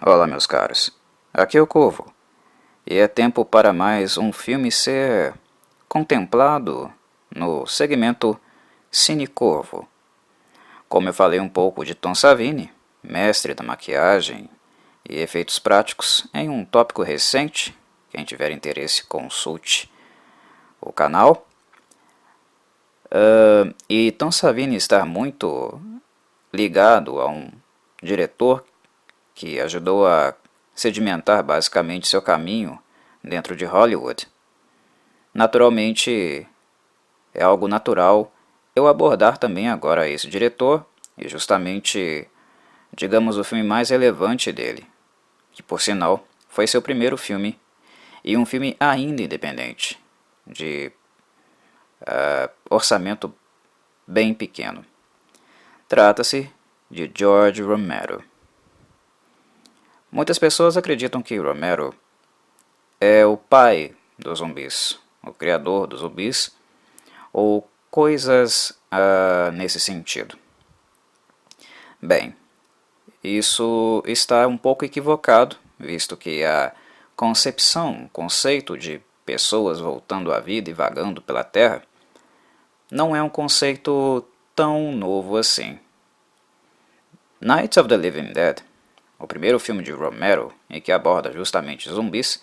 Olá, meus caros. Aqui é o Corvo, e é tempo para mais um filme ser contemplado no segmento Cine Corvo. Como eu falei um pouco de Tom Savini, mestre da maquiagem e efeitos práticos, em um tópico recente, quem tiver interesse consulte o canal. E Tom Savini está muito ligado a um diretor que ajudou a sedimentar basicamente seu caminho dentro de Hollywood. Naturalmente, é algo natural eu abordar também agora esse diretor e justamente, digamos, o filme mais relevante dele, que por sinal foi seu primeiro filme e um filme ainda independente, de orçamento bem pequeno. Trata-se de George Romero. Muitas pessoas acreditam que Romero é o pai dos zumbis, o criador dos zumbis, ou coisas nesse sentido. Bem, isso está um pouco equivocado, visto que a concepção, o conceito de pessoas voltando à vida e vagando pela Terra, não é um conceito tão novo assim. Night of the Living Dead, o primeiro filme de Romero em que aborda justamente zumbis,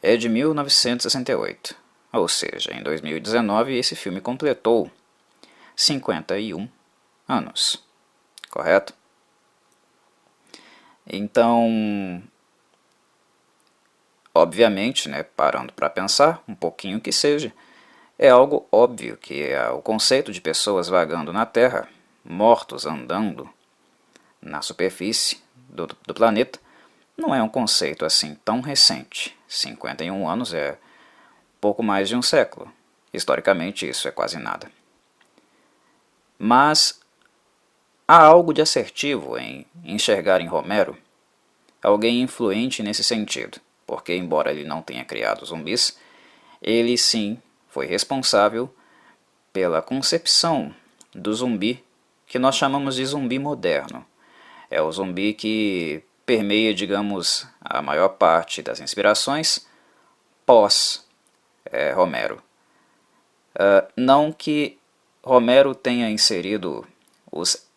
é de 1968, ou seja, em 2019 esse filme completou 51 anos, correto? Então, obviamente, né, parando para pensar um pouquinho que seja, é algo óbvio que o conceito de pessoas vagando na Terra, mortos andando na superfície do planeta, não é um conceito assim tão recente. 51 anos é pouco mais de um século. Historicamente, isso é quase nada. Mas há algo de assertivo em enxergar em Romero alguém influente nesse sentido, porque, embora ele não tenha criado zumbis, ele sim foi responsável pela concepção do zumbi que nós chamamos de zumbi moderno. É o zumbi que permeia, digamos, a maior parte das inspirações pós-Romero. Não que Romero tenha inserido os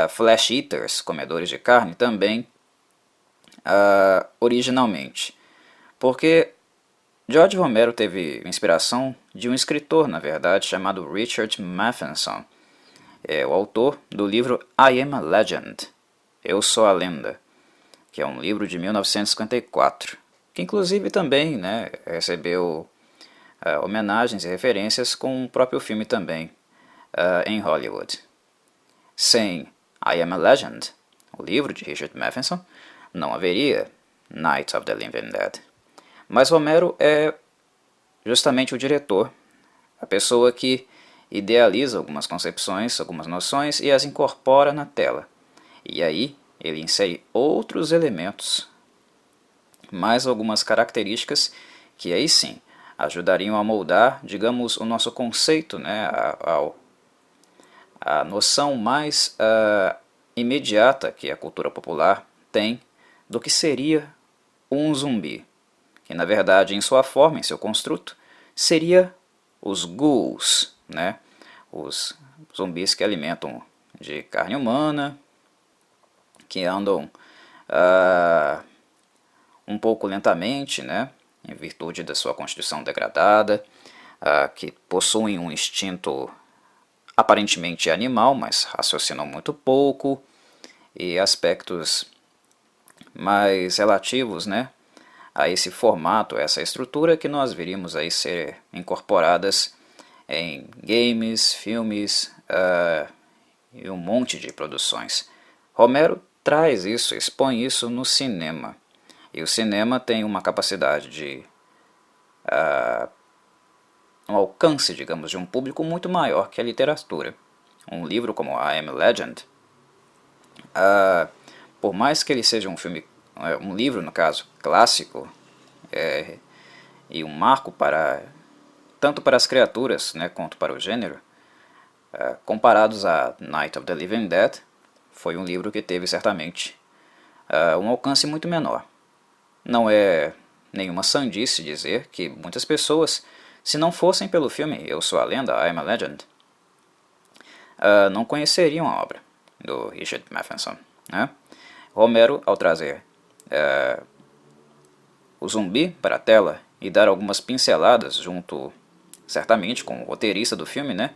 flesh eaters, comedores de carne, também originalmente, porque George Romero teve inspiração de um escritor, na verdade, chamado Richard Matheson, o autor do livro I Am a Legend, Eu Sou a Lenda, que é um livro de 1954, que inclusive também, né, recebeu homenagens e referências com o próprio filme também em Hollywood. Sem I Am a Legend, o livro de Richard Matheson, não haveria Night of the Living Dead. Mas Romero é justamente o diretor, a pessoa que idealiza algumas concepções, algumas noções e as incorpora na tela. E aí ele insere outros elementos, mais algumas características que aí sim ajudariam a moldar, digamos, o nosso conceito, né, a noção mais imediata que a cultura popular tem do que seria um zumbi, que na verdade em sua forma, em seu construto, seria os ghouls, né? Os zumbis que alimentam de carne humana, que andam um pouco lentamente, né? Em virtude da sua constituição degradada, que possuem um instinto aparentemente animal, mas raciocinam muito pouco, e aspectos mais relativos, né, a esse formato, a essa estrutura que nós veríamos aí ser incorporadas em games, filmes e um monte de produções. Romero traz isso, expõe isso no cinema. E o cinema tem uma capacidade de um alcance, digamos, de um público muito maior que a literatura. Um livro como I Am Legend, por mais que ele seja um filme, um livro no caso, clássico, e um marco para tanto para as criaturas, né, quanto para o gênero, comparados a Night of the Living Dead, foi um livro que teve certamente um alcance muito menor. Não é nenhuma sandice dizer que muitas pessoas, se não fossem pelo filme Eu Sou a Lenda, I Am a Legend, não conheceriam a obra do Richard Matheson, né? Romero, ao trazer o zumbi para a tela e dar algumas pinceladas junto, certamente, com o roteirista do filme, né?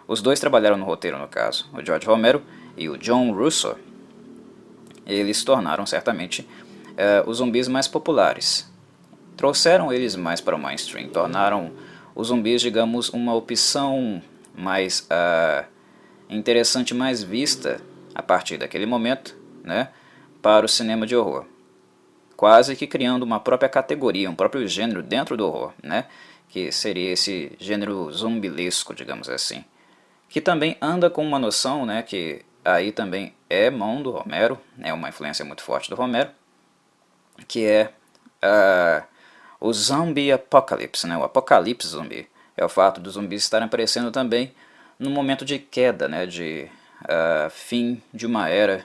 Os dois trabalharam no roteiro, no caso, o George Romero e o John Russo. Eles tornaram, certamente, os zumbis mais populares. Trouxeram eles mais para o mainstream, tornaram os zumbis, digamos, uma opção mais interessante, mais vista a partir daquele momento, né, para o cinema de horror. Quase que criando uma própria categoria, um próprio gênero dentro do horror, né, que seria esse gênero zumbilesco, digamos assim. Que também anda com uma noção, né, que aí também é mão do Romero, é uma influência muito forte do Romero, que é o zombie apocalypse, né, o apocalipse zumbi. É o fato dos zumbis estarem aparecendo também no momento de queda, né, de fim de uma era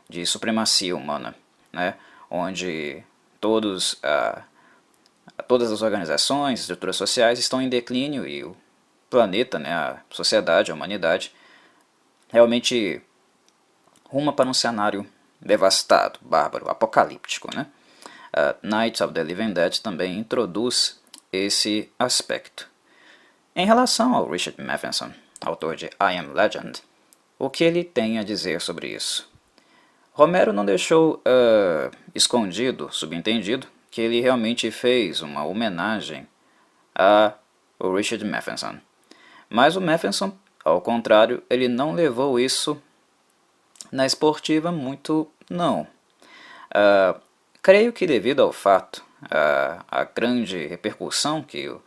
de supremacia humana, né, onde todas as organizações, estruturas sociais estão em declínio e o planeta, né, a sociedade, a humanidade, realmente ruma para um cenário devastado, bárbaro, apocalíptico, né? Night of the Living Dead também introduz esse aspecto. Em relação ao Richard Matheson, autor de I Am Legend, o que ele tem a dizer sobre isso? Romero não deixou escondido, subentendido, que ele realmente fez uma homenagem a o Richard Matheson. Mas o Matheson, ao contrário, ele não levou isso na esportiva muito, não. Creio que devido ao fato, a grande repercussão que o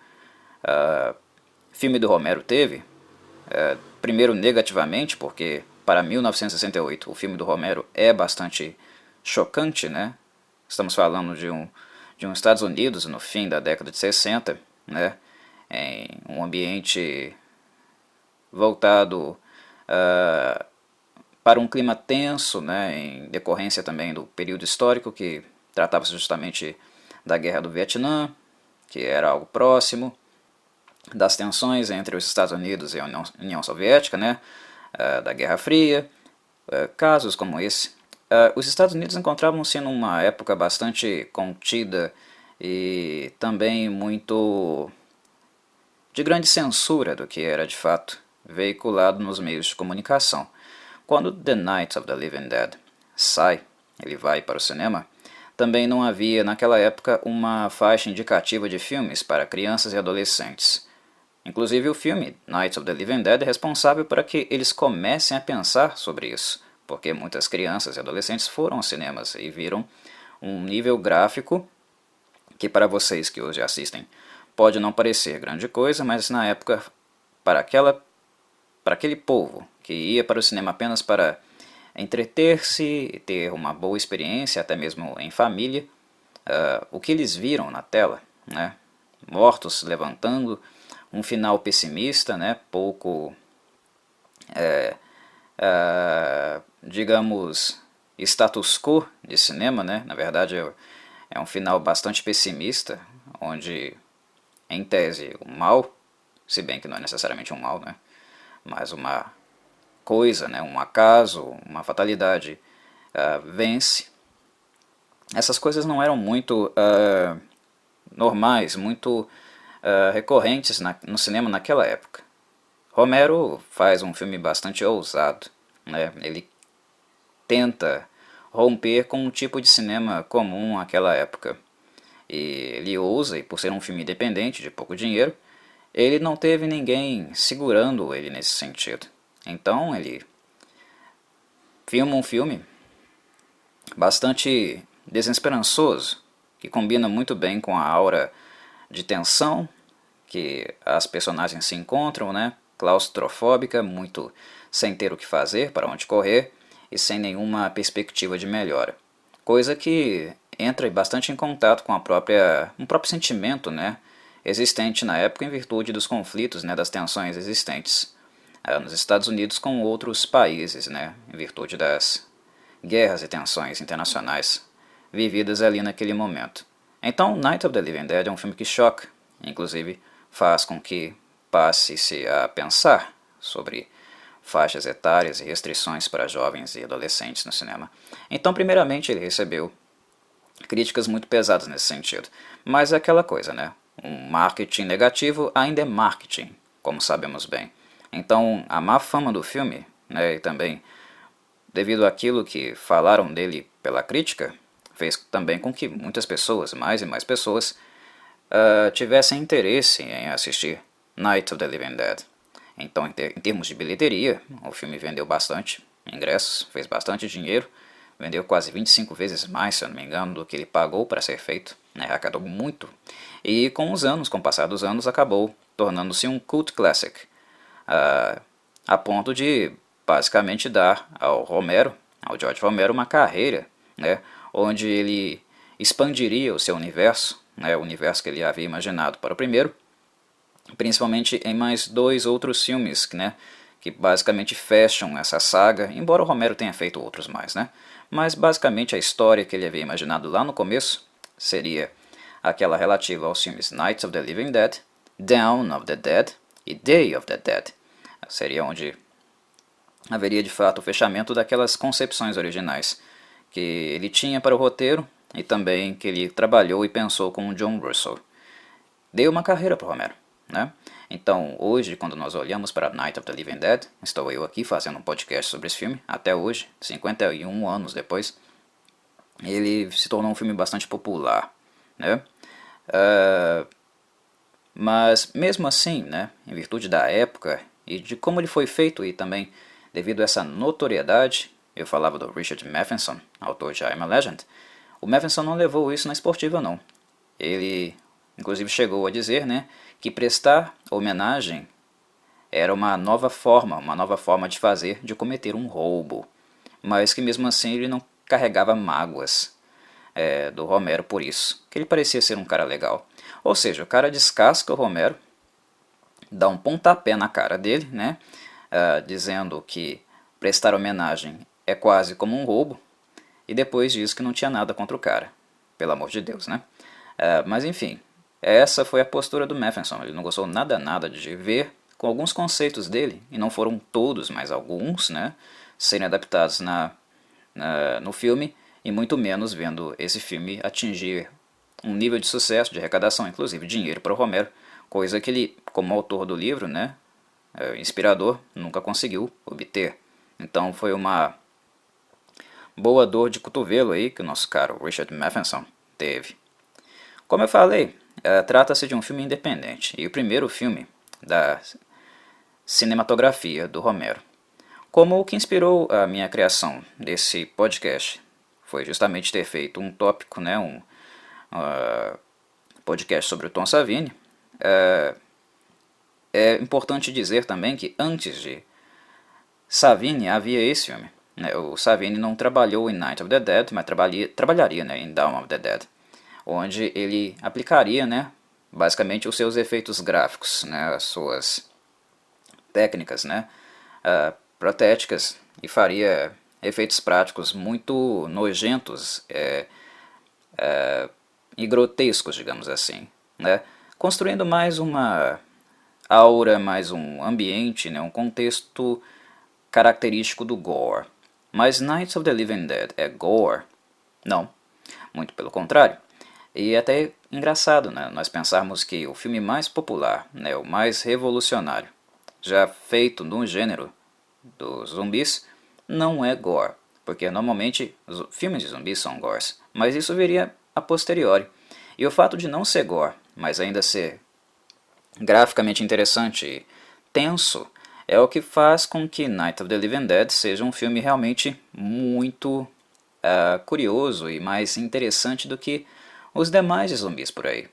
filme do Romero teve, primeiro negativamente, porque para 1968 o filme do Romero é bastante chocante, né? Estamos falando de um Estados Unidos no fim da década de 60, né? Em um ambiente voltado para um clima tenso, né, em decorrência também do período histórico que tratava-se justamente da Guerra do Vietnã, que era algo próximo, das tensões entre os Estados Unidos e a União Soviética, né, da Guerra Fria, casos como esse. Os Estados Unidos encontravam-se numa época bastante contida e também muito de grande censura do que era de fato veiculado nos meios de comunicação. Quando The Night of the Living Dead sai, ele vai para o cinema, também não havia naquela época uma faixa indicativa de filmes para crianças e adolescentes. Inclusive o filme Night of the Living Dead é responsável para que eles comecem a pensar sobre isso, porque muitas crianças e adolescentes foram aos cinemas e viram um nível gráfico que para vocês que hoje assistem pode não parecer grande coisa, mas na época para aquele povo que ia para o cinema apenas para entreter-se e ter uma boa experiência, até mesmo em família, o que eles viram na tela, né? Mortos se levantando, um final pessimista, né? Pouco, digamos, status quo de cinema, né? Na verdade é um final bastante pessimista, onde, em tese, o mal, se bem que não é necessariamente um mal, né? Mas uma coisa, né, um acaso, uma fatalidade vence. Essas coisas não eram muito normais, muito recorrentes no cinema naquela época. Romero faz um filme bastante ousado, né? Ele tenta romper com um tipo de cinema comum naquela época. E ele ousa, e por ser um filme independente, de pouco dinheiro, ele não teve ninguém segurando ele nesse sentido. Então ele filma um filme bastante desesperançoso, que combina muito bem com a aura de tensão que as personagens se encontram, né? Claustrofóbica, muito sem ter o que fazer, para onde correr, e sem nenhuma perspectiva de melhora. Coisa que entra bastante em contato com um próprio sentimento, né, existente na época em virtude dos conflitos, né, das tensões existentes nos Estados Unidos com outros países, né, em virtude das guerras e tensões internacionais vividas ali naquele momento. Então, Night of the Living Dead é um filme que choca, inclusive faz com que passe-se a pensar sobre faixas etárias e restrições para jovens e adolescentes no cinema. Então, primeiramente, ele recebeu críticas muito pesadas nesse sentido. Mas é aquela coisa, né? Um marketing negativo ainda é marketing, como sabemos bem. Então, a má fama do filme, né, e também devido àquilo que falaram dele pela crítica, fez também com que muitas pessoas, mais e mais pessoas, tivessem interesse em assistir Night of the Living Dead. Então, em termos de bilheteria, o filme vendeu bastante ingressos, fez bastante dinheiro, vendeu quase 25 vezes mais, se eu não me engano, do que ele pagou para ser feito, né? Arrecadou muito. E com os anos, com o passar dos anos, acabou tornando-se um cult classic, a ponto de basicamente dar ao Romero, ao George Romero, uma carreira, né, onde ele expandiria o seu universo, né, o universo que ele havia imaginado para o primeiro, principalmente em mais 2 outros filmes, né, que basicamente fecham essa saga, embora o Romero tenha feito outros mais, né, mas basicamente a história que ele havia imaginado lá no começo seria aquela relativa aos filmes Night of the Living Dead, Dawn of the Dead e Day of the Dead. Seria onde haveria de fato o fechamento daquelas concepções originais que ele tinha para o roteiro e também que ele trabalhou e pensou com o John Russell. Deu uma carreira para o Romero, né? Então, hoje, quando nós olhamos para Night of the Living Dead, estou eu aqui fazendo um podcast sobre esse filme, até hoje, 51 anos depois, ele se tornou um filme bastante popular, né? Mas, mesmo assim, né, em virtude da época e de como ele foi feito e também devido a essa notoriedade, eu falava do Richard Matheson, autor de I Am a Legend, o Matheson não levou isso na esportiva não. Ele, inclusive, chegou a dizer, né, que prestar homenagem era uma nova forma de fazer, de cometer um roubo, mas que mesmo assim ele não carregava mágoas do Romero por isso, que ele parecia ser um cara legal. Ou seja, o cara descasca o Romero, dá um pontapé na cara dele, né, dizendo que prestar homenagem é quase como um roubo, e depois diz que não tinha nada contra o cara, pelo amor de Deus, né. Mas enfim, essa foi a postura do Matheson, ele não gostou nada de ver com alguns conceitos dele, e não foram todos, mas alguns, né, serem adaptados no filme, e muito menos vendo esse filme atingir um nível de sucesso, de arrecadação, inclusive dinheiro para o Romero, coisa que ele, como autor do livro, né, inspirador, nunca conseguiu obter. Então foi uma boa dor de cotovelo aí que o nosso caro Richard Matheson teve. Como eu falei, trata-se de um filme independente, e o primeiro filme da cinematografia do Romero. Como o que inspirou a minha criação desse podcast foi justamente ter feito um tópico, né, um podcast sobre o Tom Savini. É importante dizer também que antes de Savini havia esse filme, né. O Savini não trabalhou em Night of the Dead, mas trabalharia, né, em Dawn of the Dead, onde ele aplicaria, né, basicamente os seus efeitos gráficos, né, as suas técnicas, né, protéticas, e faria efeitos práticos muito nojentos e grotescos, digamos assim, né, construindo mais uma aura, mais um ambiente, né, um contexto característico do gore. Mas Nights of the Living Dead é gore? Não, muito pelo contrário. E é até engraçado, né, nós pensarmos que o filme mais popular, né, o mais revolucionário, já feito no gênero dos zumbis, não é gore, porque normalmente os filmes de zumbis são gores, mas isso viria a posteriori. E o fato de não ser gore, mas ainda ser graficamente interessante e tenso, é o que faz com que Night of the Living Dead seja um filme realmente muito curioso e mais interessante do que os demais de zumbis por aí.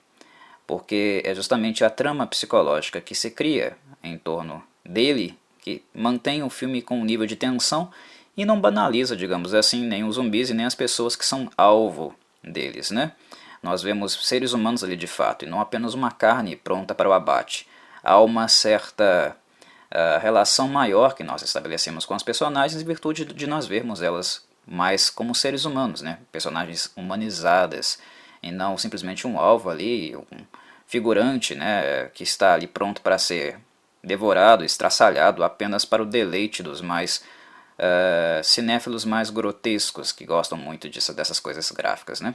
Porque é justamente a trama psicológica que se cria em torno dele que mantém o filme com um nível de tensão e não banaliza, digamos assim, nem os zumbis e nem as pessoas que são alvo deles, né? Nós vemos seres humanos ali de fato, e não apenas uma carne pronta para o abate. Há uma certa relação maior que nós estabelecemos com as personagens em virtude de nós vermos elas mas como seres humanos, né? Personagens humanizadas, e não simplesmente um alvo ali, um figurante, né, que está ali pronto para ser devorado, estraçalhado apenas para o deleite dos mais cinéfilos mais grotescos, que gostam muito dessas coisas gráficas, né?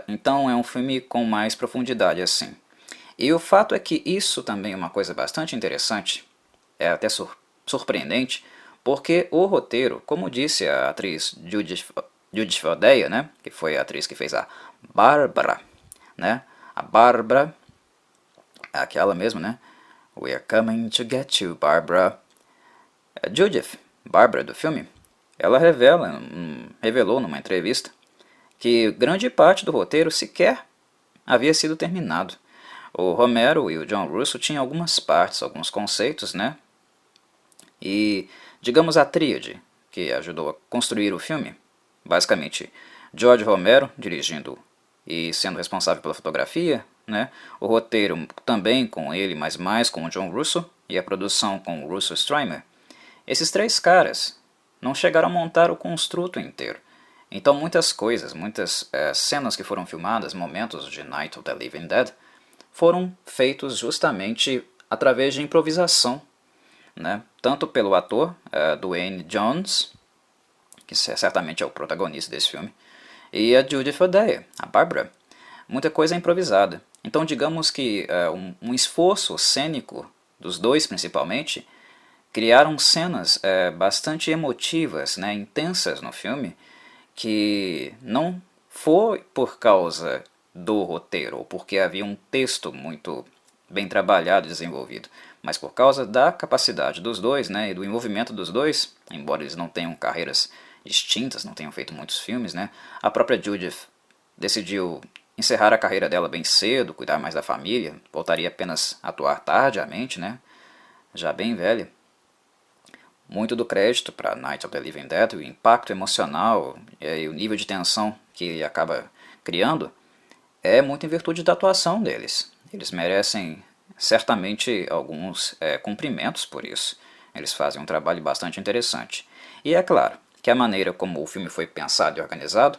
Então é um filme com mais profundidade assim. E o fato é que isso também é uma coisa bastante interessante, é até surpreendente, porque o roteiro, como disse a atriz Judith O'Dea, né, que foi a atriz que fez a Bárbara, né, a Bárbara, aquela mesmo, né, We're coming to get you, Barbara. A Judith, Bárbara do filme, ela revelou numa entrevista que grande parte do roteiro sequer havia sido terminado. O Romero e o John Russo tinham algumas partes, alguns conceitos, né? E, digamos, a tríade que ajudou a construir o filme, basicamente, George Romero dirigindo e sendo responsável pela fotografia, né? O roteiro também com ele, mas mais com o John Russo, e a produção com o Russo Straimer. Esses três caras não chegaram a montar o construto inteiro. Então muitas coisas, muitas cenas que foram filmadas, momentos de Night of the Living Dead, foram feitos justamente através de improvisação, né? Tanto pelo ator Dwayne Jones, que certamente é o protagonista desse filme, e a Judith O'Dea, a Barbara. Muita coisa é improvisada. Então digamos que um esforço cênico dos dois principalmente criaram cenas bastante emotivas, né, intensas no filme, que não foi por causa do roteiro, ou porque havia um texto muito bem trabalhado e desenvolvido, mas por causa da capacidade dos dois, né, e do envolvimento dos dois, embora eles não tenham carreiras distintas, não tenham feito muitos filmes, né, a própria Judith decidiu encerrar a carreira dela bem cedo, cuidar mais da família, voltaria apenas a atuar tardiamente, né, já bem velha. Muito do crédito para Night of the Living Dead, o impacto emocional e o nível de tensão que ele acaba criando, é muito em virtude da atuação deles. Eles merecem certamente alguns cumprimentos por isso. Eles fazem um trabalho bastante interessante. E é claro que a maneira como o filme foi pensado e organizado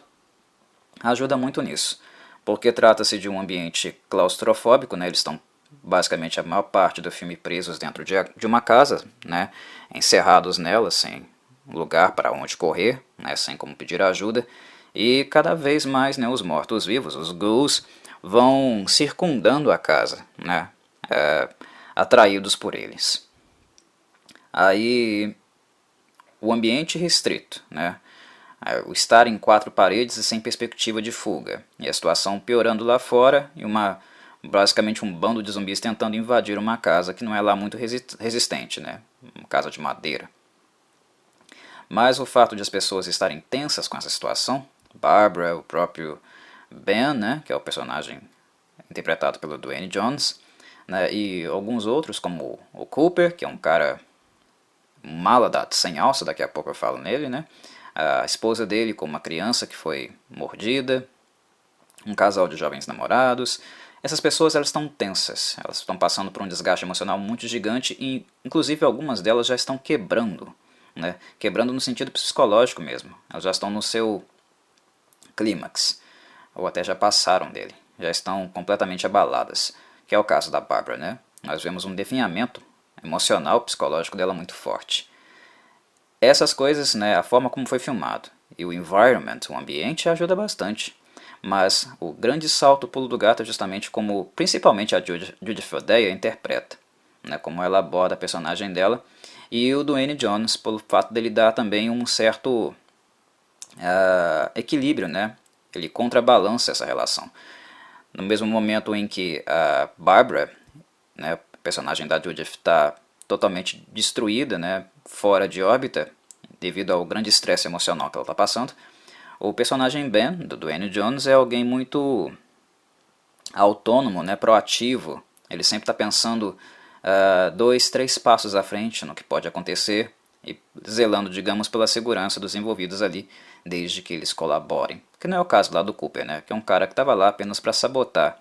ajuda muito nisso, porque trata-se de um ambiente claustrofóbico, né? Eles estão basicamente a maior parte do filme presos dentro de uma casa, né? Encerrados nela, sem lugar para onde correr, né? Sem como pedir ajuda, e cada vez mais, né, os mortos-vivos, os ghouls, vão circundando a casa, né? Atraídos por eles. Aí o ambiente restrito, né? O estar em quatro paredes e sem perspectiva de fuga, e a situação piorando lá fora, e basicamente um bando de zumbis tentando invadir uma casa que não é lá muito resistente, né? Uma casa de madeira. Mas o fato de as pessoas estarem tensas com essa situação, Barbara, o próprio Ben, né, que é o personagem interpretado pelo Dwayne Jones, né, e alguns outros como o Cooper, que é um cara mala sem alça, daqui a pouco eu falo nele, né? A esposa dele com uma criança que foi mordida, um casal de jovens namorados. Essas pessoas elas estão tensas, elas estão passando por um desgaste emocional muito gigante e inclusive algumas delas já estão quebrando, né? Quebrando no sentido psicológico mesmo. Elas já estão no seu clímax, ou até já passaram dele, já estão completamente abaladas, que é o caso da Barbara, né? Nós vemos um definhamento emocional, psicológico dela muito forte. Essas coisas, né, a forma como foi filmado e o environment, o ambiente, ajuda bastante. Mas o grande salto, o pulo do gato é justamente como, principalmente a Judith O'Dea interpreta, né, como ela aborda a personagem dela, e o Dwayne Jones, pelo fato dele dar também um certo equilíbrio, né, ele contrabalança essa relação. No mesmo momento em que a Barbara, né, a personagem da Judith, está totalmente destruída, né, fora de órbita, devido ao grande estresse emocional que ela está passando, o personagem Ben, do Dwayne Jones, é alguém muito autônomo, né, proativo. Ele sempre está pensando 2, 3 passos à frente no que pode acontecer e zelando, digamos, pela segurança dos envolvidos ali, desde que eles colaborem. Que não é o caso lá do Cooper, né, que é um cara que estava lá apenas para sabotar,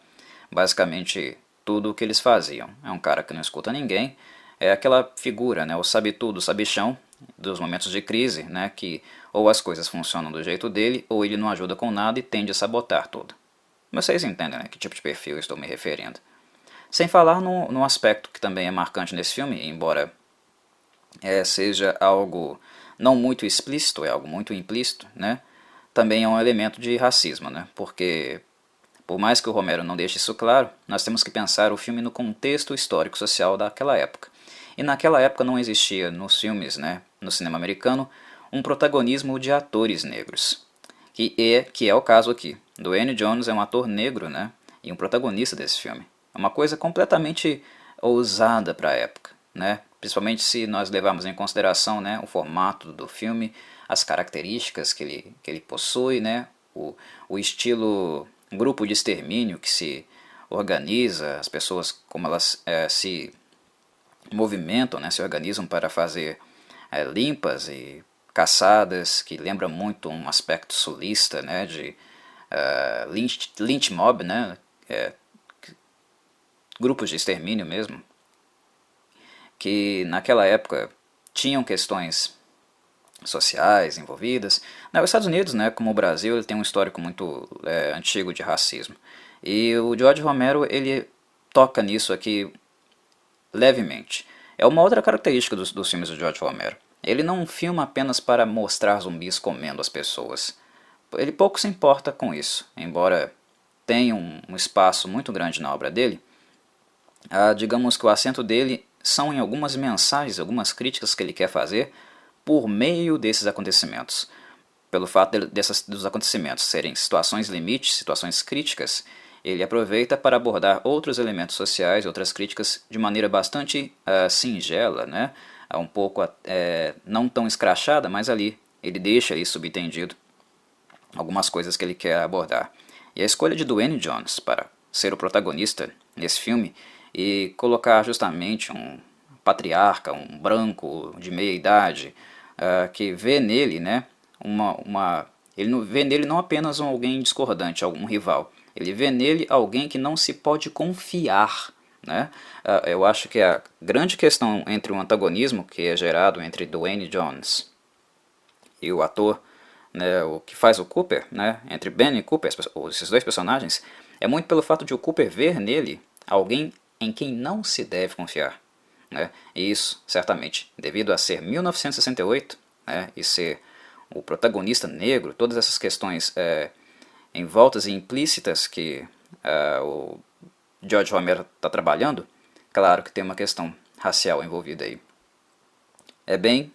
basicamente, tudo o que eles faziam. É um cara que não escuta ninguém, é aquela figura, né, o sabe-tudo, o sabichão, dos momentos de crise, né, que ou as coisas funcionam do jeito dele, ou ele não ajuda com nada e tende a sabotar tudo. Vocês entendem, né, que tipo de perfil eu estou me referindo. Sem falar no aspecto que também é marcante nesse filme, embora seja algo não muito explícito, é algo muito implícito, né? Também é um elemento de racismo, né? Porque, por mais que o Romero não deixe isso claro, nós temos que pensar o filme no contexto histórico-social daquela época. E naquela época não existia nos filmes, né, no cinema americano, um protagonismo de atores negros. Que é o caso aqui. Dwayne Jones é um ator negro, né, e um protagonista desse filme. É uma coisa completamente ousada para a época, né? Principalmente se nós levarmos em consideração, né, o formato do filme, as características que ele possui, né, o estilo grupo de extermínio que se organiza, as pessoas como elas se movimentam, né, se organizam para fazer limpas e caçadas, que lembra muito um aspecto sulista, né, de lynch mob, né, grupos de extermínio mesmo, que naquela época tinham questões sociais envolvidas. Os Estados Unidos, né, como o Brasil, ele tem um histórico muito antigo de racismo. E o George Romero, ele toca nisso aqui levemente. É uma outra característica dos filmes do George Romero. Ele não filma apenas para mostrar zumbis comendo as pessoas. Ele pouco se importa com isso, embora tenha um espaço muito grande na obra dele. Digamos que o acento dele são em algumas mensagens, algumas críticas que ele quer fazer por meio desses acontecimentos. Pelo fato dos acontecimentos serem situações limites, situações críticas, ele aproveita para abordar outros elementos sociais, outras críticas de maneira bastante singela, né? Um pouco não tão escrachada, mas ali ele deixa aí subentendido algumas coisas que ele quer abordar. E a escolha de Dwayne Jones para ser o protagonista nesse filme e colocar justamente um patriarca, um branco de meia idade, que vê nele, né, ele não vê nele não apenas alguém discordante, algum rival, ele vê nele alguém que não se pode confiar. Né? Eu acho que a grande questão entre o antagonismo que é gerado entre Dwayne Jones e o ator, né, o que faz o Cooper, né, entre Ben e Cooper, esses dois personagens, é muito pelo fato de o Cooper ver nele alguém em quem não se deve confiar. Né, e isso, certamente, devido a ser 1968, né, e ser o protagonista negro, todas essas questões envoltas e implícitas que o George Romero está trabalhando, claro que tem uma questão racial envolvida aí. É bem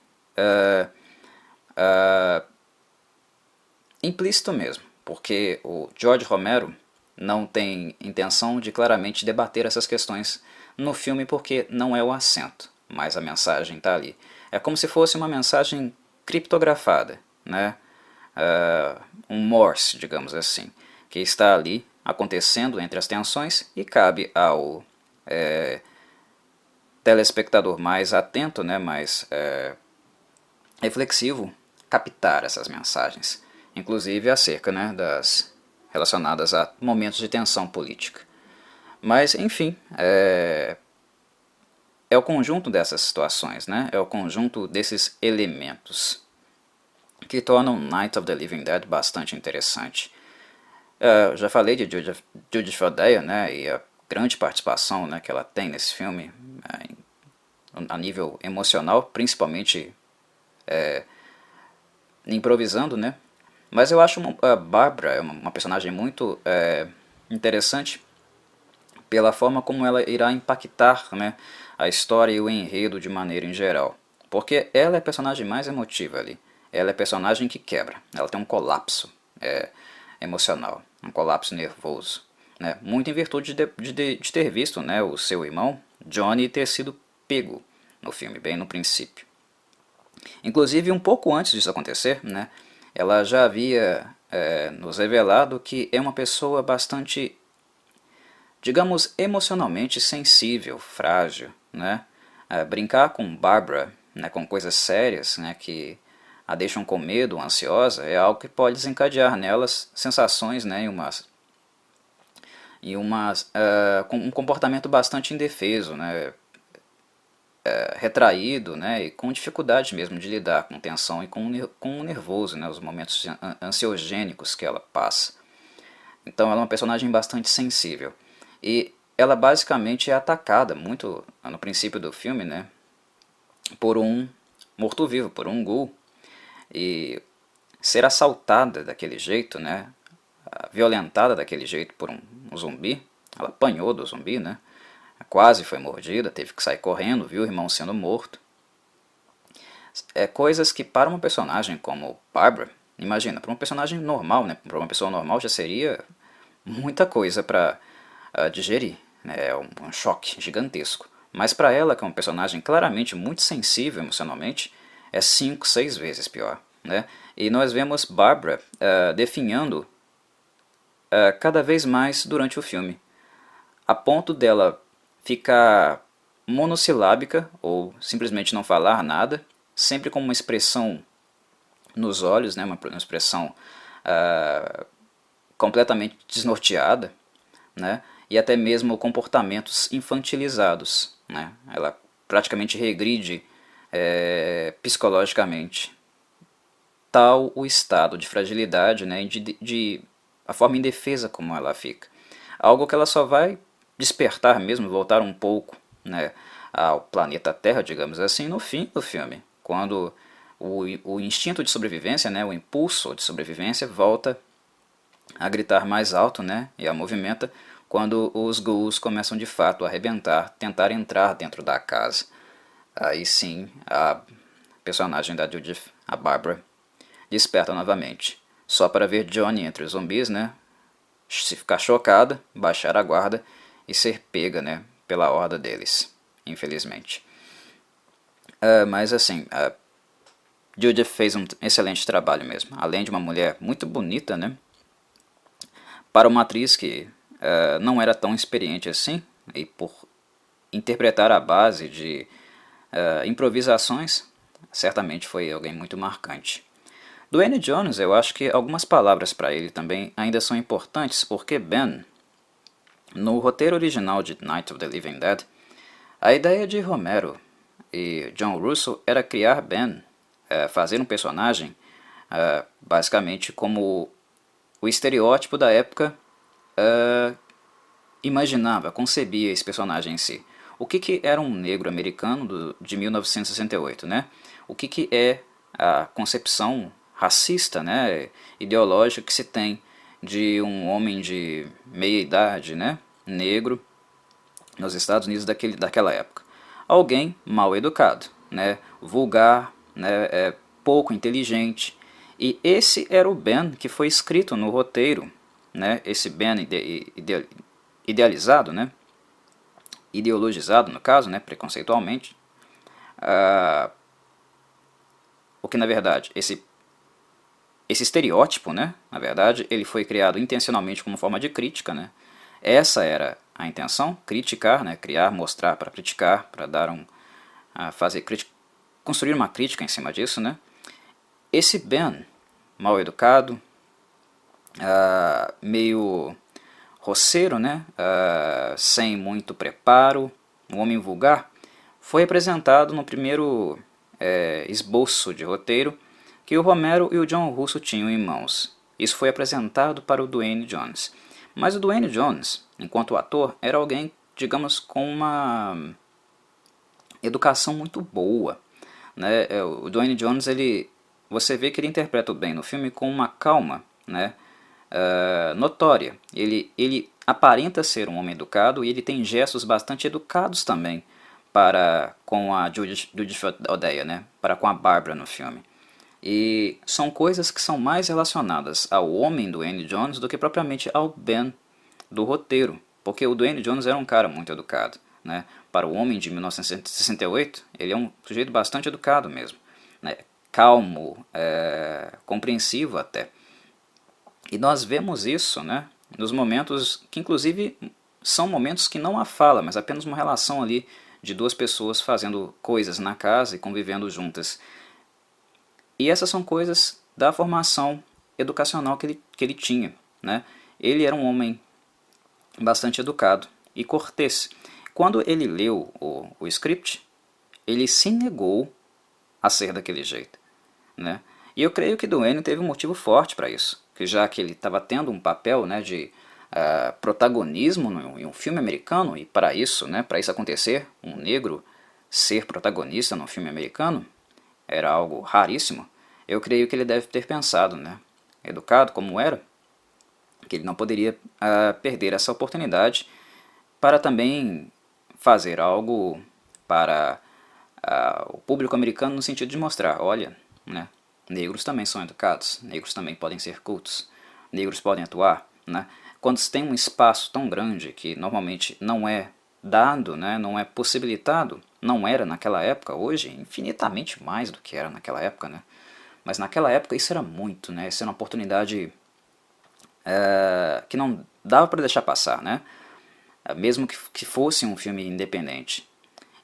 implícito mesmo, porque o George Romero não tem intenção de claramente debater essas questões no filme porque não é o acento, mas a mensagem está ali. É como se fosse uma mensagem criptografada, né? Um Morse, digamos assim, que está ali acontecendo entre as tensões e cabe ao telespectador mais atento, né, mais reflexivo, captar essas mensagens, inclusive acerca, né, das relacionadas a momentos de tensão política. Mas, enfim, é o conjunto dessas situações, né, é o conjunto desses elementos que tornam Night of the Living Dead bastante interessante. Eu já falei de Judith Fodeia, né, e a grande participação, né, que ela tem nesse filme, a nível emocional, principalmente improvisando, né? Mas eu acho a Barbara é uma personagem muito interessante pela forma como ela irá impactar, né, a história e o enredo de maneira em geral. Porque ela é a personagem mais emotiva ali. Ela é a personagem que quebra. Ela tem um colapso emocional, um colapso nervoso. Né? Muito em virtude de ter visto, né, o seu irmão, Johnny, ter sido pego no filme, bem no princípio. Inclusive, um pouco antes disso acontecer, né, ela já havia nos revelado que é uma pessoa bastante, digamos, emocionalmente sensível, frágil. Né? Brincar com Barbara, né, com coisas sérias, né, que a deixam com medo, ansiosa, é algo que pode desencadear nelas sensações, né, com um comportamento bastante indefeso. Né? retraído, né, e com dificuldade mesmo de lidar com tensão e com o nervoso, né, os momentos ansiogênicos que ela passa. Então ela é uma personagem bastante sensível. E ela basicamente é atacada muito no princípio do filme, né, por um morto-vivo, por um ghoul. E ser assaltada daquele jeito, né, violentada daquele jeito por um zumbi, ela apanhou do zumbi, né, quase foi mordida, teve que sair correndo, viu o irmão sendo morto. Coisas que para uma personagem como Barbara, imagina, para uma personagem normal, né, para uma pessoa normal já seria muita coisa para digerir, né, é um choque gigantesco. Mas para ela, que é um personagem claramente muito sensível emocionalmente, é 5, 6 vezes pior. Né? E nós vemos Barbara definhando cada vez mais durante o filme, a ponto dela ficar monossilábica ou simplesmente não falar nada, sempre com uma expressão nos olhos, né, uma expressão completamente desnorteada, né, e até mesmo comportamentos infantilizados. Né, ela praticamente regride psicologicamente. Tal o estado de fragilidade, né, de a forma indefesa como ela fica. Algo que ela só vai despertar mesmo, voltar um pouco, né, ao planeta Terra, digamos assim, no fim do filme, quando o instinto de sobrevivência, né, o impulso de sobrevivência volta a gritar mais alto, né, e a movimenta quando os ghouls começam de fato a arrebentar, tentar entrar dentro da casa. Aí sim, a personagem da Judith, a Barbara, desperta novamente, só para ver Johnny entre os zumbis, né, se ficar chocada, baixar a guarda e ser pega, né, pela horda deles, infelizmente. Mas assim, a Judith fez um excelente trabalho mesmo. Além de uma mulher muito bonita, né, para uma atriz que não era tão experiente assim, e por interpretar a base de improvisações, certamente foi alguém muito marcante. Duane Jones, eu acho que algumas palavras para ele também ainda são importantes, porque Ben, no roteiro original de Night of the Living Dead, a ideia de Romero e John Russo era criar Ben, fazer um personagem basicamente como o estereótipo da época imaginava, concebia esse personagem em si. O que era um negro americano de 1968, né? O que é a concepção racista, né, ideológica que se tem de um homem de meia idade, né, negro, nos Estados Unidos daquela época? Alguém mal educado, né, vulgar, né, pouco inteligente. E esse era o Ben que foi escrito no roteiro, né, esse Ben idealizado, né, ideologizado no caso, né, preconceitualmente, o que na verdade esse estereótipo, né, na verdade, ele foi criado intencionalmente como forma de crítica, né. Essa era a intenção, criticar, né, criar, mostrar para criticar, para dar fazer construir uma crítica em cima disso, né. Esse Ben, mal educado, meio roceiro, né, sem muito preparo, um homem vulgar, foi apresentado no primeiro esboço de roteiro que o Romero e o John Russo tinham em mãos. Isso foi apresentado para o Duane Jones. Mas o Duane Jones, enquanto ator, era alguém, digamos, com uma educação muito boa. Né? O Duane Jones, você vê que ele interpreta bem no filme com uma calma, né, notória. Ele aparenta ser um homem educado e ele tem gestos bastante educados também para com a Judith Odeia, né, para com a Barbara no filme. E são coisas que são mais relacionadas ao homem do Duane Jones do que propriamente ao Ben do roteiro, porque o Duane Jones era um cara muito educado. Né? Para o homem de 1968, ele é um sujeito bastante educado mesmo, né? Calmo, compreensivo até. E nós vemos isso, né, nos momentos que inclusive são momentos que não há fala, mas apenas uma relação ali de duas pessoas fazendo coisas na casa e convivendo juntas. E essas são coisas da formação educacional que ele tinha. Né? Ele era um homem bastante educado e cortês. Quando ele leu o script, ele se negou a ser daquele jeito, né? E eu creio que Duane teve um motivo forte para isso, que já que ele estava tendo um papel, né, de protagonismo em um filme americano, e para isso, né, para isso acontecer, um negro ser protagonista num filme americano era algo raríssimo. Eu creio que ele deve ter pensado, né, educado como era, que ele não poderia perder essa oportunidade para também fazer algo para o público americano no sentido de mostrar, olha, né, negros também são educados, negros também podem ser cultos, negros podem atuar, né? Quando se tem um espaço tão grande que normalmente não é dado, né, não é possibilitado, não era naquela época, hoje infinitamente mais do que era naquela época, né? Mas naquela época isso era muito, né? Isso era uma oportunidade que não dava para deixar passar, né? Mesmo que fosse um filme independente.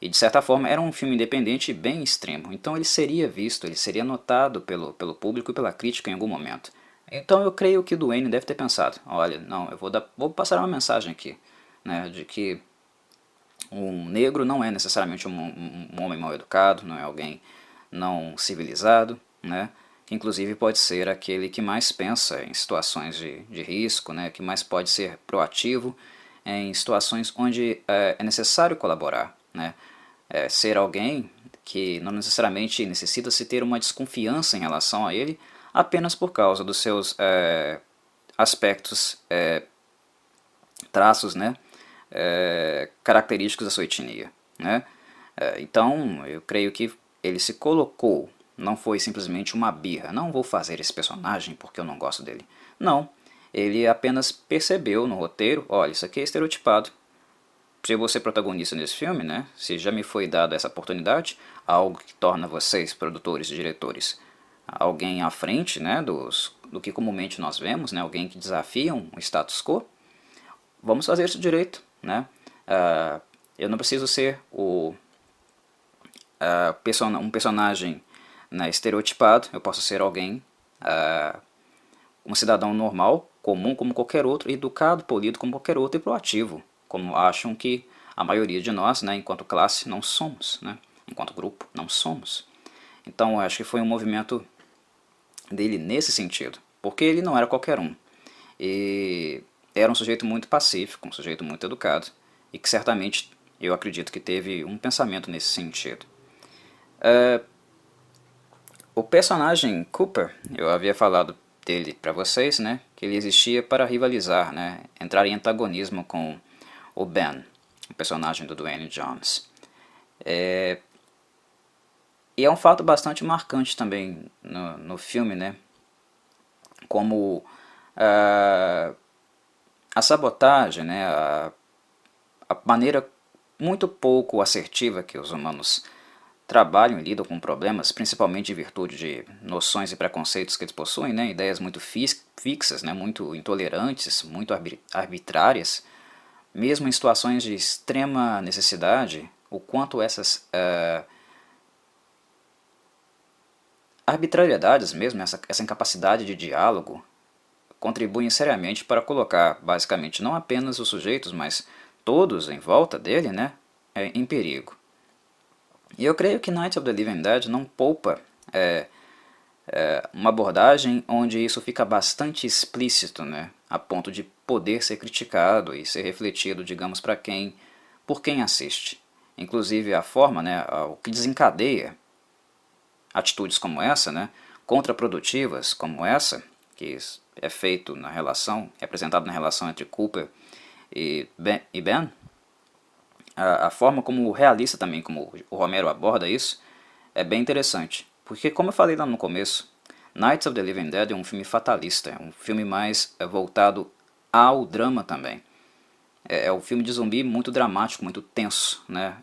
E de certa forma era um filme independente bem extremo, então ele seria visto, ele seria notado pelo público e pela crítica em algum momento. Então eu creio que o Duane deve ter pensado, olha, não, eu vou passar uma mensagem aqui, né, de que um negro não é necessariamente um homem mal educado, não é alguém não civilizado, né, que inclusive pode ser aquele que mais pensa em situações de risco, né, que mais pode ser proativo em situações onde é necessário colaborar, né, ser alguém que não necessariamente necessita se ter uma desconfiança em relação a ele apenas por causa dos seus aspectos, traços, né, característicos da sua etnia, né. Então eu creio que ele se colocou, não foi simplesmente uma birra, não vou fazer esse personagem porque eu não gosto dele. Não, ele apenas percebeu no roteiro, olha, isso aqui é estereotipado, se eu vou ser protagonista nesse filme, né, se já me foi dada essa oportunidade, algo que torna vocês, produtores e diretores, alguém à frente, né, do que comumente nós vemos, né, alguém que desafia um status quo, vamos fazer isso direito, né. Eu não preciso ser um personagem, né, estereotipado, eu posso ser alguém, um cidadão normal, comum como qualquer outro, educado, polido como qualquer outro e proativo, como acham que a maioria de nós, né, enquanto classe, não somos, né, enquanto grupo, não somos. Então eu acho que foi um movimento dele nesse sentido, porque ele não era qualquer um. E era um sujeito muito pacífico, um sujeito muito educado, e que certamente eu acredito que teve um pensamento nesse sentido. O personagem Cooper, eu havia falado dele para vocês, né, que ele existia para rivalizar, né, entrar em antagonismo com o Ben, o personagem do Dwayne Jones. E é um fato bastante marcante também no filme, né, como a sabotagem, né, a maneira muito pouco assertiva que os humanos trabalham e lidam com problemas, principalmente em virtude de noções e preconceitos que eles possuem, né, ideias muito fixas, né, muito intolerantes, muito arbitrárias, mesmo em situações de extrema necessidade, o quanto essas arbitrariedades mesmo, essa incapacidade de diálogo, contribuem seriamente para colocar, basicamente, não apenas os sujeitos, mas todos em volta dele, né, em perigo. E eu creio que Night of the Living Dead não poupa uma abordagem onde isso fica bastante explícito, né, a ponto de poder ser criticado e ser refletido, digamos, por quem assiste. Inclusive a forma, né, o que desencadeia atitudes como essa, né, contraprodutivas como essa, que é feito na relação, é apresentado na relação entre Cooper e Ben, a forma como realista também, como o Romero aborda isso, é bem interessante. Porque, como eu falei lá no começo, Nights of the Living Dead é um filme fatalista, é um filme mais voltado ao drama também. É um filme de zumbi muito dramático, muito tenso, né?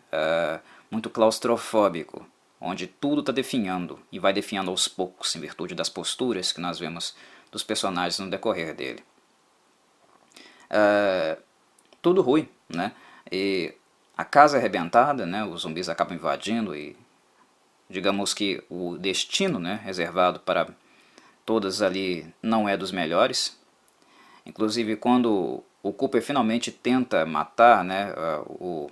Muito claustrofóbico, onde tudo está definhando e vai definhando aos poucos, em virtude das posturas que nós vemos dos personagens no decorrer dele. Tudo ruim, né? E a casa é arrebentada, né? Os zumbis acabam invadindo e digamos que o destino, né, reservado para todas ali não é dos melhores. Inclusive quando o Cooper finalmente tenta matar, né, o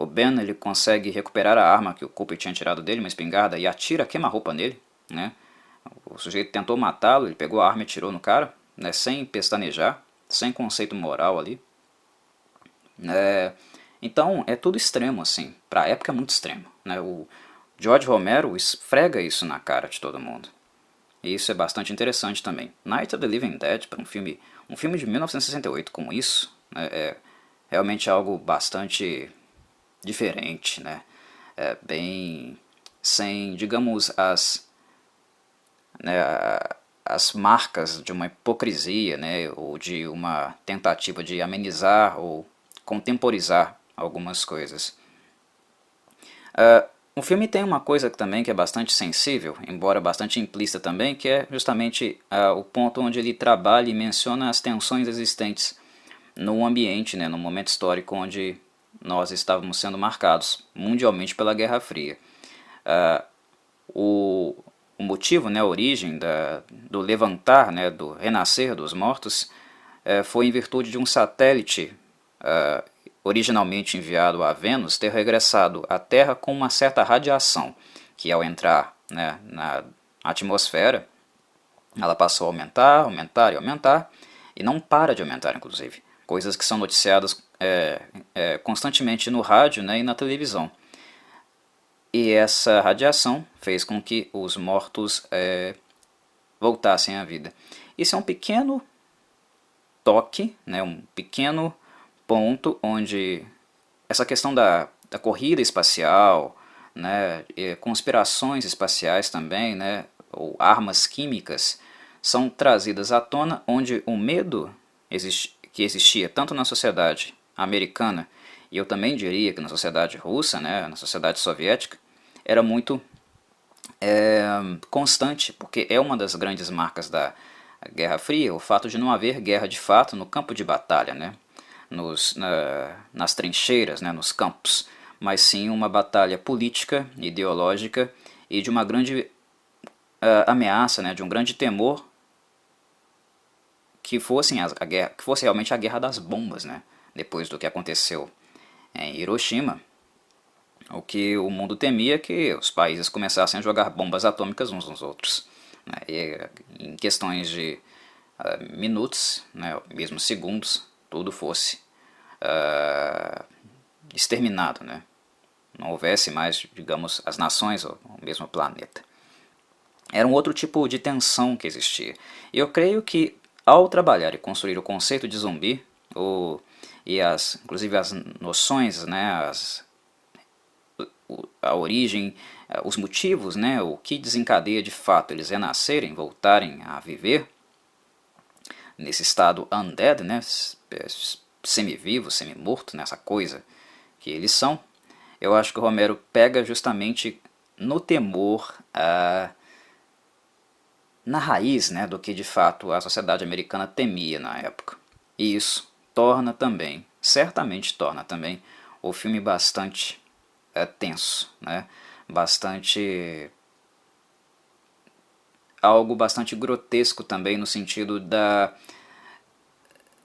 O Ben ele consegue recuperar a arma que o Cooper tinha tirado dele, uma espingarda, e atira queima-roupa nele, né? O sujeito tentou matá-lo, ele pegou a arma e atirou no cara, né? Sem pestanejar, sem conceito moral ali. Então é tudo extremo assim, pra época é muito extremo, né? O George Romero esfrega isso na cara de todo mundo. E isso é bastante interessante também. Night of the Living Dead, para um filme de 1968 com isso, né, é realmente algo bastante diferente, né? É bem sem, digamos, né, as marcas de uma hipocrisia, né, ou de uma tentativa de amenizar ou contemporizar algumas coisas. O filme tem uma coisa também que é bastante sensível, embora bastante implícita também, que é justamente o ponto onde ele trabalha e menciona as tensões existentes no ambiente, né, no momento histórico onde nós estávamos sendo marcados mundialmente pela Guerra Fria. O, o motivo, né, a origem do levantar, né, do renascer dos mortos, foi em virtude de um satélite originalmente enviado a Vênus ter regressado à Terra com uma certa radiação, que ao entrar, né, na atmosfera, ela passou a aumentar, aumentar e aumentar, e não para de aumentar, inclusive. Coisas que são noticiadas constantemente no rádio, né, e na televisão. E essa radiação fez com que os mortos voltassem à vida. Isso é um pequeno toque, né, um pequeno ponto onde essa questão da corrida espacial, né, e conspirações espaciais também, né, ou armas químicas, são trazidas à tona, onde o medo que existia tanto na sociedade americana, e eu também diria que na sociedade russa, né, na sociedade soviética, era muito constante, porque é uma das grandes marcas da Guerra Fria, o fato de não haver guerra de fato no campo de batalha, né? Nas trincheiras, né? Nos campos, mas sim uma batalha política, ideológica e de uma grande ameaça, né? De um grande temor que que fosse realmente a guerra das bombas, né? Depois do que aconteceu em Hiroshima, o que o mundo temia é que os países começassem a jogar bombas atômicas uns nos outros, né? E em questões de minutos, né, mesmo segundos, tudo fosse exterminado, né? Não houvesse mais, digamos, as nações ou o mesmo planeta. Era um outro tipo de tensão que existia. E eu creio que ao trabalhar e construir o conceito de zumbi, inclusive as noções, né, a origem, os motivos, né, o que desencadeia de fato eles renascerem, voltarem a viver nesse estado undead, né, semi-vivo, semi-morto, nessa coisa que eles são, eu acho que o Romero pega justamente no temor, na raiz, né, do que de fato a sociedade americana temia na época. E isso torna também, certamente torna também, o filme bastante tenso, né, bastante algo bastante grotesco também no sentido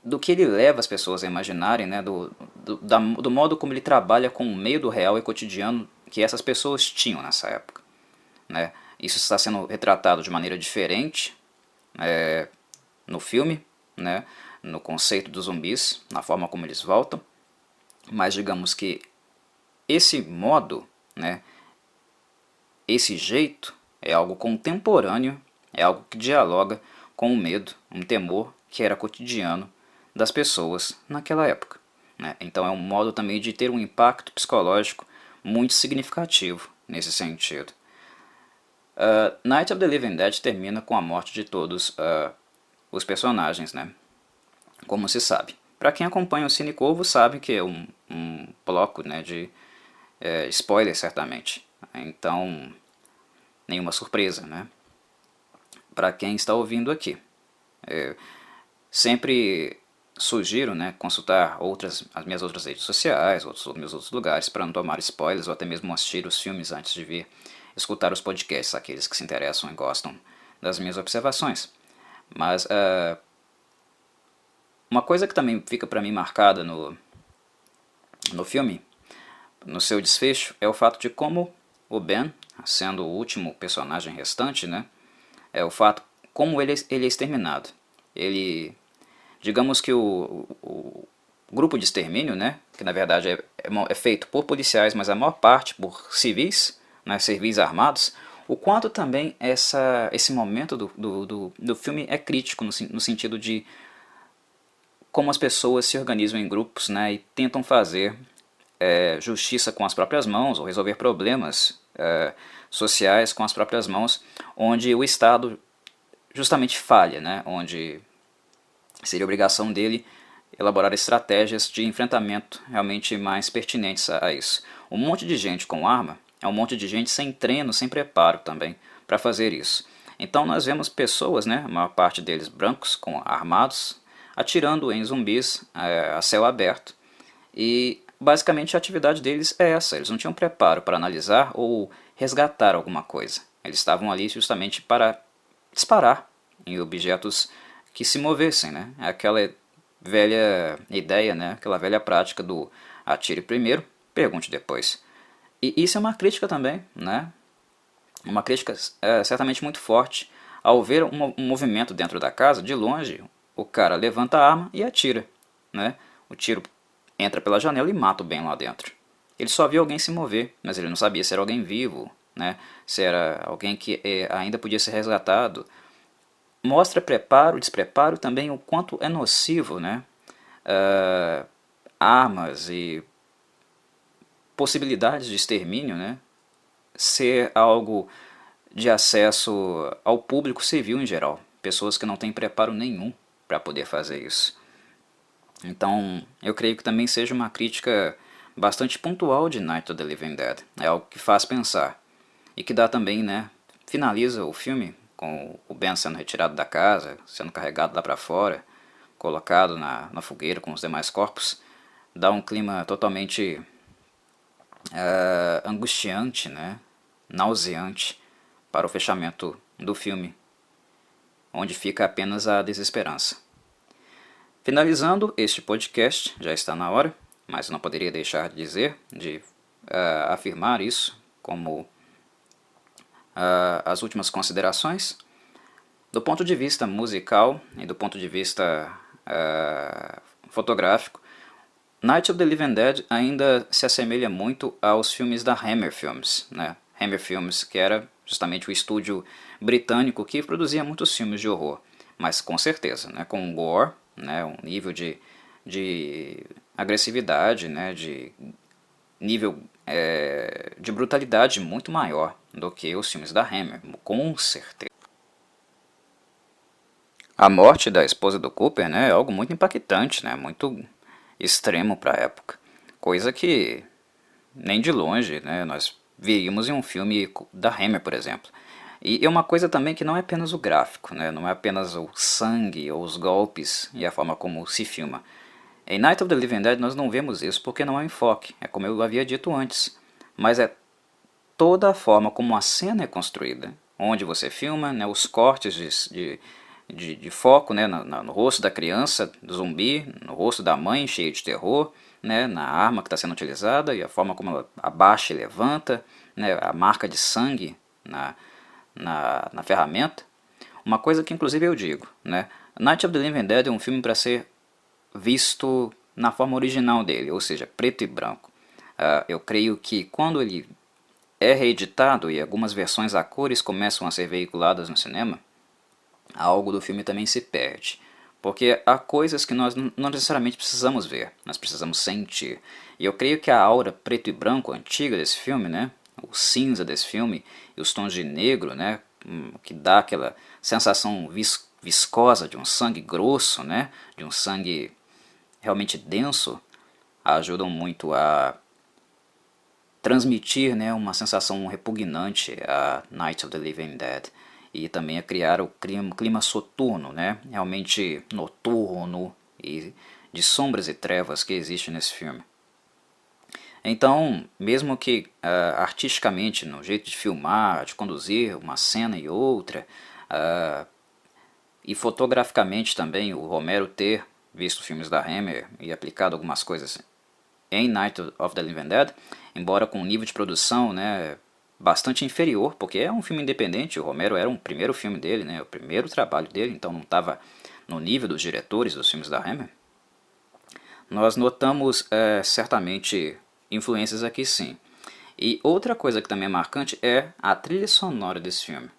do que ele leva as pessoas a imaginarem, né, do modo como ele trabalha com o meio do real e cotidiano que essas pessoas tinham nessa época, né. Isso está sendo retratado de maneira diferente no filme, né, no conceito dos zumbis, na forma como eles voltam, mas digamos que esse modo, né, esse jeito é algo contemporâneo, é algo que dialoga com o medo, um temor que era cotidiano das pessoas naquela época, né? Então é um modo também de ter um impacto psicológico muito significativo nesse sentido. Night of the Living Dead termina com a morte de todos os personagens, né? Como se sabe. Para quem acompanha o Cine Corvo sabe que é um bloco, né, de spoiler certamente. Então, nenhuma surpresa, né? Para quem está ouvindo aqui. Sempre sugiro, né, consultar as minhas outras redes sociais, meus outros lugares, para não tomar spoilers ou até mesmo assistir os filmes antes de vir escutar os podcasts, aqueles que se interessam e gostam das minhas observações. Mas uma coisa que também fica para mim marcada no filme, no seu desfecho é o fato de como o Ben, sendo o último personagem restante, né, é o fato como ele é exterminado. Ele, digamos que o grupo de extermínio, né, que na verdade é feito por policiais, mas a maior parte por civis, né, civis armados, o quanto também esse momento do filme é crítico no sentido de como as pessoas se organizam em grupos, né, e tentam fazer justiça com as próprias mãos ou resolver problemas sociais com as próprias mãos, onde o Estado justamente falha, né, onde seria obrigação dele elaborar estratégias de enfrentamento realmente mais pertinentes a isso. Um monte de gente com arma é um monte de gente sem treino, sem preparo também para fazer isso. Então nós vemos pessoas, né, a maior parte deles brancos, armados, atirando em zumbis a céu aberto. E basicamente a atividade deles é essa, eles não tinham preparo para analisar ou resgatar alguma coisa. Eles estavam ali justamente para disparar em objetos que se movessem, né? Aquela velha ideia, né? Aquela velha prática do atire primeiro, pergunte depois. E isso é uma crítica também, né? Uma crítica certamente muito forte. Ao ver um movimento dentro da casa, de longe, o cara levanta a arma e atira, né? O tiro entra pela janela e mata o Ben lá dentro. Ele só viu alguém se mover, mas ele não sabia se era alguém vivo, né? Se era alguém que ainda podia ser resgatado. Mostra preparo, despreparo, também o quanto é nocivo, né? Armas e possibilidades de extermínio, né? Ser algo de acesso ao público civil em geral. Pessoas que não têm preparo nenhum para poder fazer isso. Então, eu creio que também seja uma crítica bastante pontual de Night of the Living Dead. É algo que faz pensar. E que dá também, né? Finaliza o filme com o Ben sendo retirado da casa, sendo carregado lá para fora, colocado na fogueira com os demais corpos. Dá um clima totalmente angustiante, né? Nauseante para o fechamento do filme, onde fica apenas a desesperança. Finalizando este podcast, já está na hora, mas não poderia deixar de dizer, de afirmar isso como as últimas considerações. Do ponto de vista musical e do ponto de vista fotográfico, Night of the Living Dead ainda se assemelha muito aos filmes da Hammer Films, né? Hammer Films, que era justamente o estúdio britânico que produzia muitos filmes de horror, mas com certeza, né, com gore, né, um nível de agressividade, né, de nível de brutalidade muito maior do que os filmes da Hammer, com certeza. A morte da esposa do Cooper, né, é algo muito impactante, né, muito extremo para a época, coisa que nem de longe, né, nós veríamos em um filme da Hammer, por exemplo. E é uma coisa também que não é apenas o gráfico, né, não é apenas o sangue ou os golpes e a forma como se filma. Em Night of the Living Dead nós não vemos isso porque não é um enfoque, é como eu havia dito antes, mas é toda a forma como a cena é construída, onde você filma, né, os cortes de foco, né, no rosto da criança, do zumbi, no rosto da mãe cheio de terror, né, na arma que está sendo utilizada e a forma como ela abaixa e levanta, né, a marca de sangue na ferramenta. Uma coisa que inclusive eu digo, né, Night of the Living Dead é um filme para ser visto na forma original dele, ou seja, preto e branco. Eu creio que quando ele é reeditado e algumas versões a cores começam a ser veiculadas no cinema, algo do filme também se perde. Porque há coisas que nós não necessariamente precisamos ver, nós precisamos sentir. E eu creio que a aura preto e branco antiga desse filme, né, o cinza desse filme e os tons de negro, né, que dá aquela sensação viscosa de um sangue grosso, né, de um sangue realmente denso, ajudam muito a transmitir, né, uma sensação repugnante a Night of the Living Dead e também a criar o clima soturno, né, realmente noturno e de sombras e trevas que existe nesse filme. Então, mesmo que artisticamente, no jeito de filmar, de conduzir uma cena e outra, e fotograficamente também, o Romero ter visto filmes da Hammer e aplicado algumas coisas em Night of the Living Dead, embora com um nível de produção, né, bastante inferior, porque é um filme independente. O Romero era um primeiro filme dele, né, o primeiro trabalho dele, então não estava no nível dos diretores dos filmes da Hammer. Nós notamos certamente influências aqui sim. E outra coisa que também é marcante é a trilha sonora desse filme.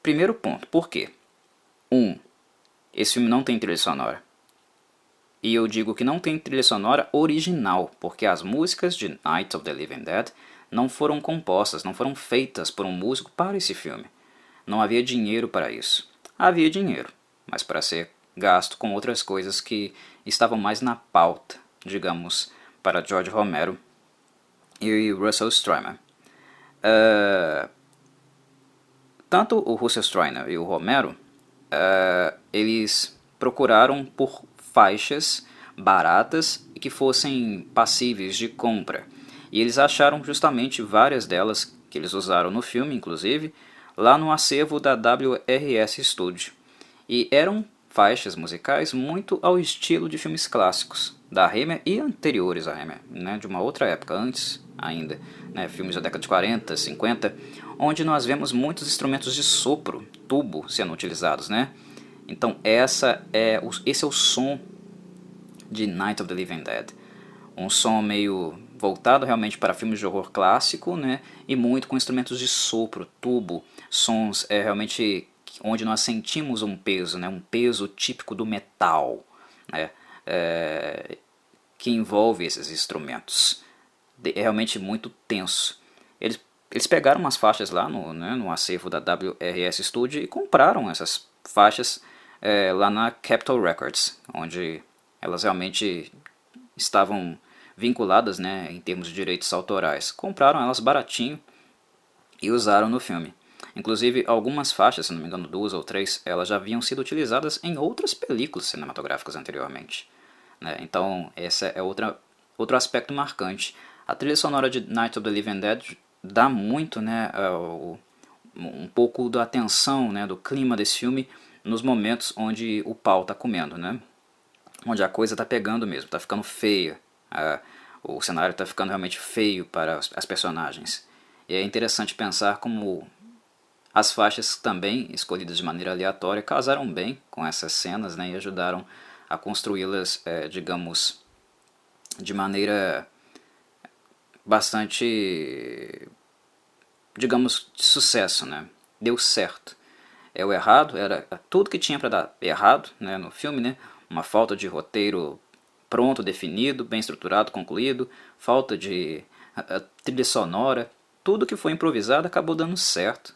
Primeiro ponto, por quê? Esse filme não tem trilha sonora. E eu digo que não tem trilha sonora original, porque as músicas de Night of the Living Dead não foram compostas, não foram feitas por um músico para esse filme. Não havia dinheiro para isso. Havia dinheiro, mas para ser gasto com outras coisas que estavam mais na pauta, digamos, para George Romero e Russell Stromer. Tanto o Russell Stromer e o Romero, eles procuraram por faixas baratas e que fossem passíveis de compra. E eles acharam justamente várias delas, que eles usaram no filme, inclusive, lá no acervo da WRS Studio. E eram faixas musicais muito ao estilo de filmes clássicos da Hammer e anteriores à Hammer, né, de uma outra época, antes ainda, né, filmes da década de 40, 50, onde nós vemos muitos instrumentos de sopro, tubo, sendo utilizados, né? Então esse é o som de Night of the Living Dead. Um som meio voltado realmente para filmes de horror clássico, né? E muito com instrumentos de sopro, tubo, sons realmente onde nós sentimos um peso, né? Um peso típico do metal, né? Que envolve esses instrumentos. É realmente muito tenso. Eles pegaram umas faixas lá no acervo da WRS Studio e compraram essas faixas lá na Capitol Records, onde elas realmente estavam vinculadas, né, em termos de direitos autorais. Compraram elas baratinho e usaram no filme. Inclusive, algumas faixas, se não me engano 2 ou 3, elas já haviam sido utilizadas em outras películas cinematográficas anteriormente, né? Então, esse é outro aspecto marcante. A trilha sonora de Night of the Living Dead dá muito, né, um pouco da atenção, né, do clima desse filme nos momentos onde o pau está comendo, né? Onde a coisa está pegando mesmo, está ficando feia. O cenário está ficando realmente feio para as personagens. E é interessante pensar como as faixas também, escolhidas de maneira aleatória, casaram bem com essas cenas, né, e ajudaram a construí-las, digamos, de maneira bastante, digamos, de sucesso, né? Deu certo. O errado era tudo que tinha para dar errado, né, no filme, né? Uma falta de roteiro pronto, definido, bem estruturado, concluído, falta de trilha sonora, tudo que foi improvisado acabou dando certo.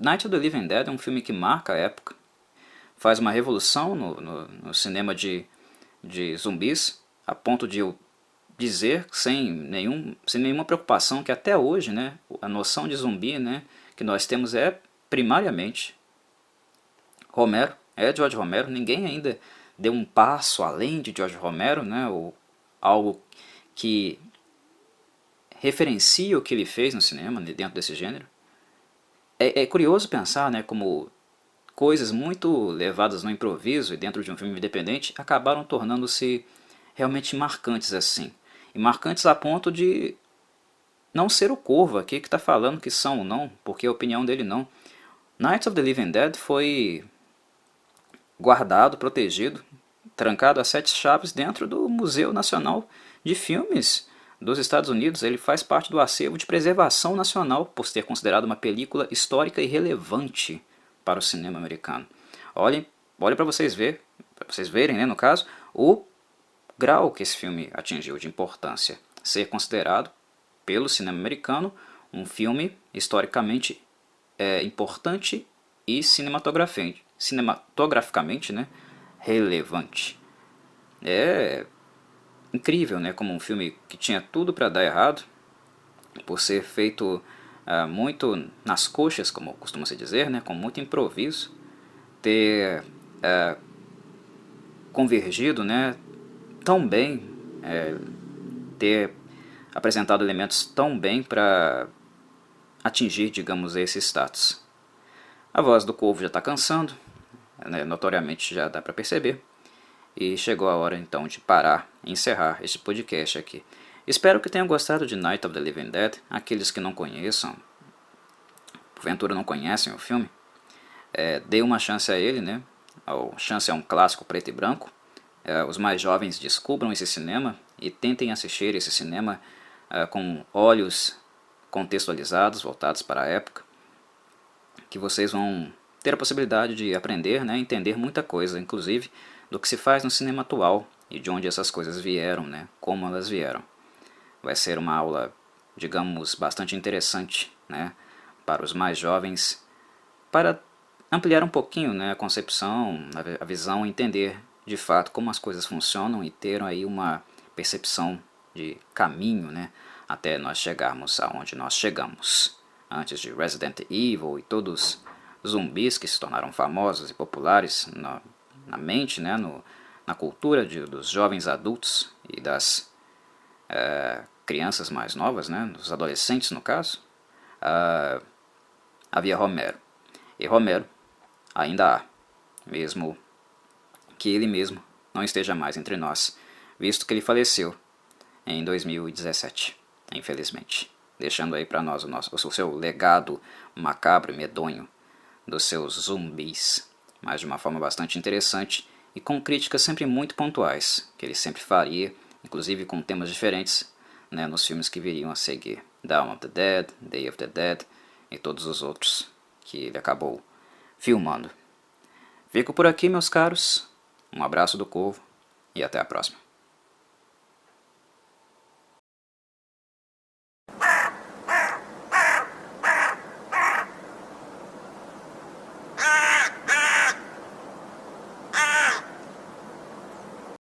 Night of the Living Dead é um filme que marca a época, faz uma revolução no cinema de zumbis, a ponto de eu dizer sem nenhuma preocupação que até hoje, né, a noção de zumbi, né, que nós temos é primariamente Romero, George Romero. Ninguém ainda deu um passo além de George Romero, né, ou algo que referencia o que ele fez no cinema dentro desse gênero. É curioso pensar, né, como coisas muito levadas no improviso e dentro de um filme independente acabaram tornando-se realmente marcantes assim. E marcantes a ponto de não ser o Corvo aqui que está falando que são ou não, porque a opinião dele não. Night of the Living Dead foi guardado, protegido, trancado a 7 chaves dentro do Museu Nacional de Filmes dos Estados Unidos. Ele faz parte do acervo de preservação nacional por ser considerado uma película histórica e relevante para o cinema americano. Olhem para vocês verem, né, no caso, o grau que esse filme atingiu de importância. Ser considerado pelo cinema americano um filme historicamente importante e cinematograficamente, né, relevante. É incrível, né, como um filme que tinha tudo para dar errado, por ser feito muito nas coxas, como costuma se dizer, né, com muito improviso, ter convergido, né, tão bem, ter apresentado elementos tão bem para atingir, digamos, esse status. A voz do Corvo já está cansando, né, notoriamente já dá para perceber, e chegou a hora então de parar e encerrar este podcast aqui. Espero que tenham gostado de Night of the Living Dead. Aqueles que não conheçam, porventura não conhecem o filme, dê uma chance a ele, né? A chance é um clássico preto e branco. Os mais jovens descubram esse cinema e tentem assistir esse cinema com olhos contextualizados, voltados para a época, que vocês vão ter a possibilidade de aprender, né, entender muita coisa, inclusive do que se faz no cinema atual e de onde essas coisas vieram, né, como elas vieram. Vai ser uma aula, digamos, bastante interessante, né, para os mais jovens, para ampliar um pouquinho, né, a concepção, a visão, entender de fato como as coisas funcionam e ter aí uma percepção de caminho, né, até nós chegarmos aonde nós chegamos. Antes de Resident Evil e todos os zumbis que se tornaram famosos e populares na mente, né, na cultura dos jovens adultos e das crianças mais novas, né, dos adolescentes no caso, havia Romero. E Romero ainda há, mesmo que ele mesmo não esteja mais entre nós, visto que ele faleceu em 2017, infelizmente, deixando aí para nós o seu legado macabro e medonho dos seus zumbis, mas de uma forma bastante interessante e com críticas sempre muito pontuais, que ele sempre faria, inclusive com temas diferentes, né, nos filmes que viriam a seguir, Dawn of the Dead, Day of the Dead e todos os outros que ele acabou filmando. Fico por aqui, meus caros, um abraço do Corvo e até a próxima.